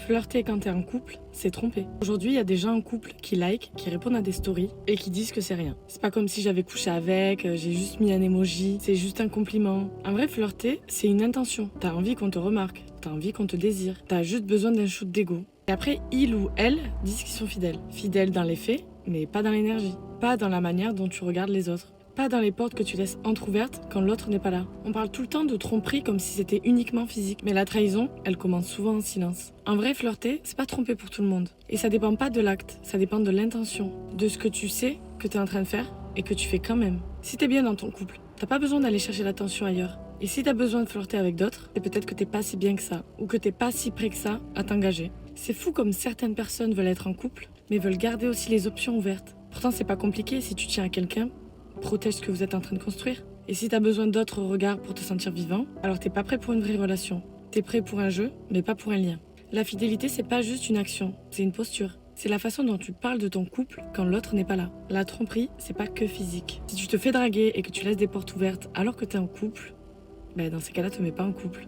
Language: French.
Flirter quand t'es en couple, c'est tromper. Aujourd'hui, il y a des gens en couple qui like, qui répondent à des stories et qui disent que c'est rien. C'est pas comme si j'avais couché avec, j'ai juste mis un emoji, c'est juste un compliment. En vrai, flirter, c'est une intention. T'as envie qu'on te remarque, t'as envie qu'on te désire, t'as juste besoin d'un shoot d'ego. Et après, il ou elle disent qu'ils sont fidèles. Fidèles dans les faits, mais pas dans l'énergie. Pas dans la manière dont tu regardes les autres. Pas dans les portes que tu laisses entrouvertes quand l'autre n'est pas là. On parle tout le temps de tromperie comme si c'était uniquement physique. Mais la trahison, elle commence souvent en silence. En vrai, flirter, c'est pas tromper pour tout le monde. Et ça dépend pas de l'acte, ça dépend de l'intention. De ce que tu sais que t'es en train de faire et que tu fais quand même. Si t'es bien dans ton couple, t'as pas besoin d'aller chercher l'attention ailleurs. Et si t'as besoin de flirter avec d'autres, c'est peut-être que t'es pas si bien que ça. Ou que t'es pas si prêt que ça à t'engager. C'est fou comme certaines personnes veulent être en couple, mais veulent garder aussi les options ouvertes. Pourtant, c'est pas compliqué si tu tiens à quelqu'un. Protège ce que vous êtes en train de construire. Et si t'as besoin d'autres regards pour te sentir vivant, alors t'es pas prêt pour une vraie relation. T'es prêt pour un jeu, mais pas pour un lien. La fidélité, c'est pas juste une action, c'est une posture. C'est la façon dont tu parles de ton couple quand l'autre n'est pas là. La tromperie, c'est pas que physique. Si tu te fais draguer et que tu laisses des portes ouvertes alors que t'es en couple, dans ces cas-là, te mets pas en couple.